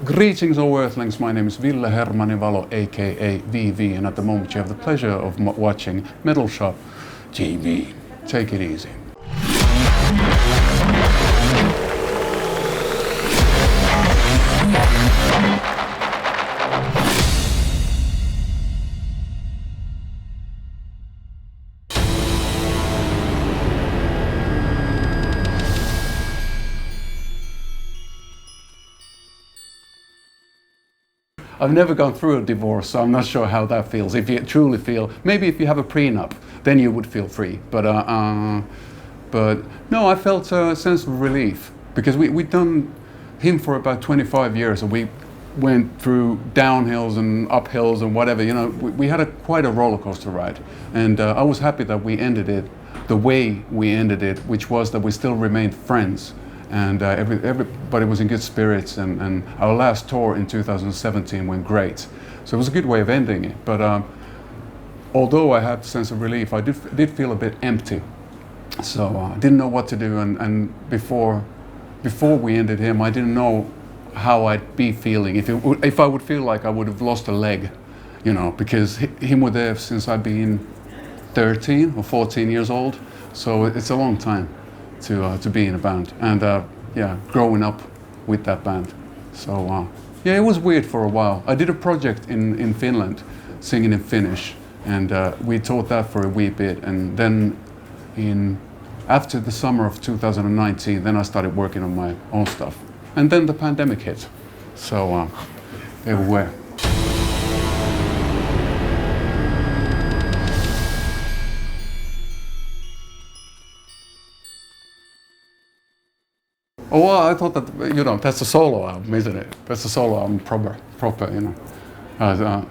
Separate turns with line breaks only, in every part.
Greetings, all Earthlings. My name is Ville Valo, aka VV, and at the moment you have the pleasure of watching Metalshop TV. Take it easy. I've never gone through a divorce, so I'm not sure how that feels. If you truly feel, maybe if you have a prenup, then you would feel free. But no, I felt a sense of relief because we'd done him for about 25 years, and we went through downhills and uphills and whatever. You know, we had quite a roller coaster ride, and I was happy that we ended it the way we ended it, which was that we still remained friends. And everybody was in good spirits, and our last tour in 2017 went great. So it was a good way of ending it. But although I had a sense of relief, I did feel a bit empty. So I didn't know what to do, and before we ended him, I didn't know how I'd be feeling. If I would feel like I would have lost a leg, you know, because him were there since I'd been 13 or 14 years old. So it's a long time to be in a band, and yeah, growing up with that band. So yeah, it was weird for a while. I did a project in Finland, singing in Finnish, and we taught that for a wee bit, and then after the summer of 2019, then I started working on my own stuff, and then the pandemic hit. So there we were. Oh, well, I thought that, you know, that's a solo album, isn't it? That's a solo album, proper, you know.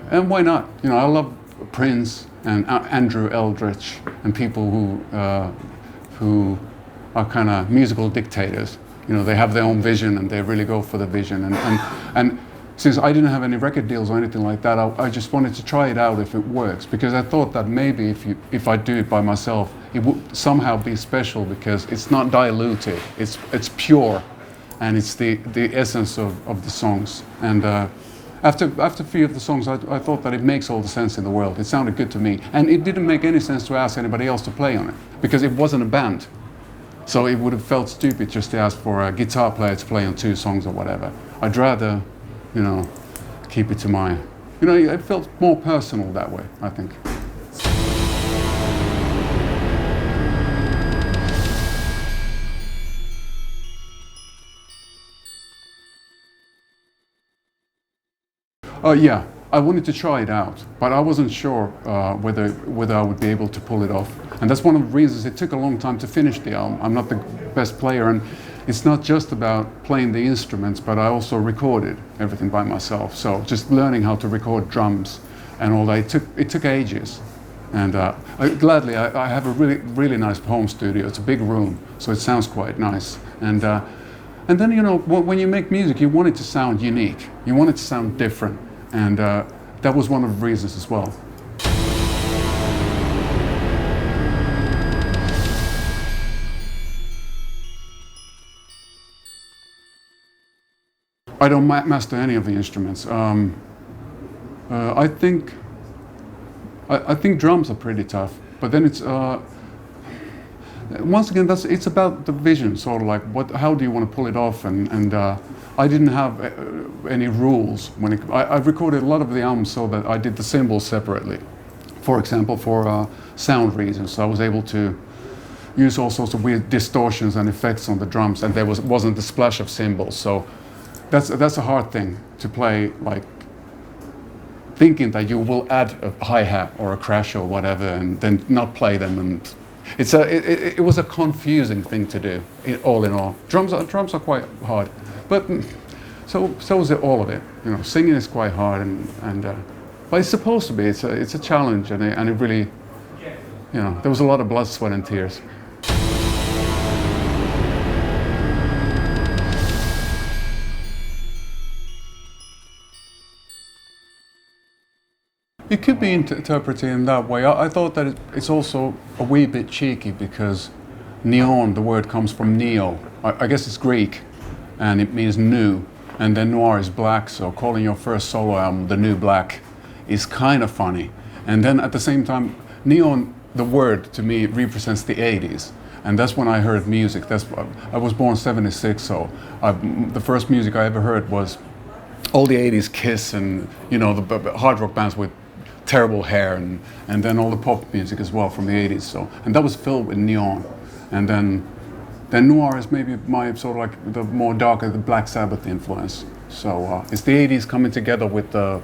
And why not? You know, I love Prince and Andrew Eldritch and people who are kind of musical dictators. You know, they have their own vision and they really go for the vision. And since I didn't have any record deals or anything like that, I just wanted to try it out if it works, because I thought that maybe if I do it by myself, it would somehow be special because it's not diluted, it's pure, and it's the essence of the songs. And after a few of the songs, I thought that it makes all the sense in the world. It sounded good to me, and it didn't make any sense to ask anybody else to play on it because it wasn't a band. So it would have felt stupid just to ask for a guitar player to play on 2 songs or whatever. I'd rather, you know, keep it to my, you know, it felt more personal that way, I think. Yeah, I wanted to try it out, but I wasn't sure whether I would be able to pull it off. And that's one of the reasons it took a long time to finish the album. I'm not the best player, and it's not just about playing the instruments, but I also recorded everything by myself. So just learning how to record drums and all that, it took ages. And I have a really nice home studio. It's a big room, so it sounds quite nice. And then, you know, when you make music, you want it to sound unique. You want it to sound different. And that was one of the reasons as well. I don't master any of the instruments. I think drums are pretty tough, but then it's once again it's about the vision, sort of like how do you want to pull it off, and I didn't have any rules when I recorded a lot of the albums so that I did the cymbals separately. For example, for sound reasons, so I was able to use all sorts of weird distortions and effects on the drums, and there wasn't the splash of cymbals. So that's a hard thing to play, like thinking that you will add a hi-hat or a crash or whatever, and then not play them. And it was a confusing thing to do. All in all, drums are quite hard, but so is all of it. You know, singing is quite hard, but it's supposed to be. It's a challenge, and it really, you know, there was a lot of blood, sweat, and tears. It could be interpreted in that way. I thought that it's also a wee bit cheeky because neon, the word comes from neo. I guess it's Greek, and it means new. and then noir is black, so calling your first solo album The New Black is kind of funny. And then at the same time, neon, the word to me represents the 80s. And that's when I heard music. I was born 76, so the first music I ever heard was all the 80s Kiss and, you know, the hard rock bands with terrible hair, and then all the pop music as well from the 80s. So, and that was filled with neon. And then noir is maybe my sort of like the more darker, the Black Sabbath influence. So it's the 80s coming together with the,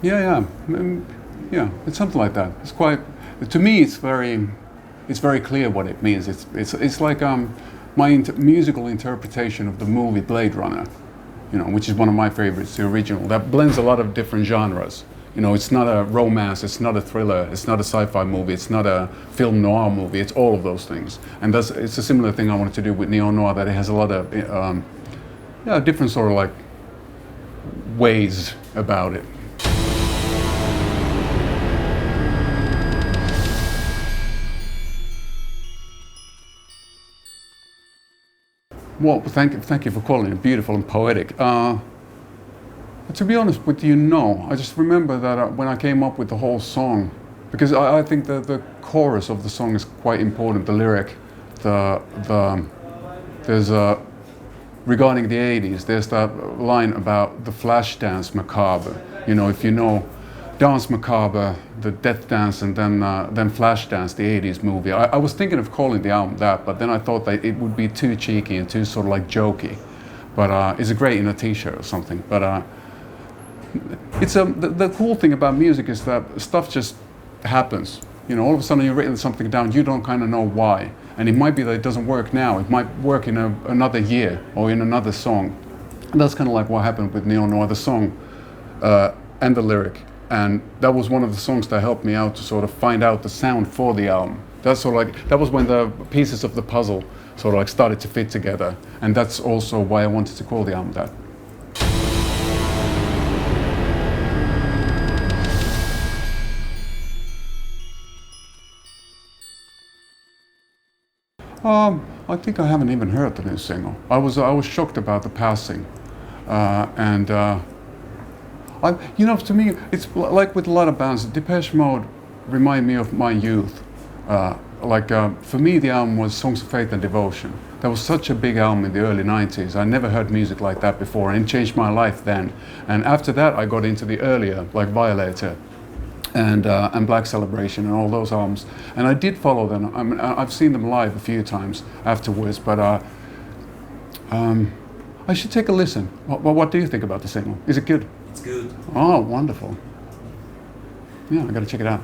yeah, it's something like that. It's quite, to me it's very clear what it means. It's like my musical interpretation of the movie Blade Runner, you know, which is one of my favorites, the original. That blends a lot of different genres. You know, it's not a romance, it's not a thriller, it's not a sci-fi movie, it's not a film noir movie, it's all of those things. And it's a similar thing I wanted to do with neo noir, that it has a lot of different sort of like ways about it. Well, thank you for calling it beautiful and poetic. To be honest with you, no. I just remember that when I came up with the whole song, because I think that the chorus of the song is quite important, the lyric, there's regarding the 80s, there's that line about the flash dance macabre. You know, if you know Dance Macabre, the Death Dance, and then Flash Dance, the 80s movie. I was thinking of calling the album that, but then I thought that it would be too cheeky and too sort of like jokey. But it's great in a t-shirt or something. But it's the cool thing about music is that stuff just happens. You know, all of a sudden you've written something down, you don't kind of know why. And it might be that it doesn't work now. It might work in another year or in another song. And that's kind of like what happened with Neo Noir, the song and the lyric. And that was one of the songs that helped me out to sort of find out the sound for the album. That's sort of like, that was when the pieces of the puzzle sort of like started to fit together. And that's also why I wanted to call the album that. I think I haven't even heard the new single. I was shocked about the passing, you know, to me, it's like with a lot of bands. Depeche Mode remind me of my youth. For me, the album was Songs of Faith and Devotion. That was such a big album in the early 90s. I never heard music like that before, and it changed my life then. And after that, I got into the earlier, like Violator and Black Celebration and all those albums. And I did follow them. I mean, I've seen them live a few times afterwards, but I should take a listen. What do you think about the single? Is it good?
It's good.
Oh, wonderful. Yeah, I gotta check it out.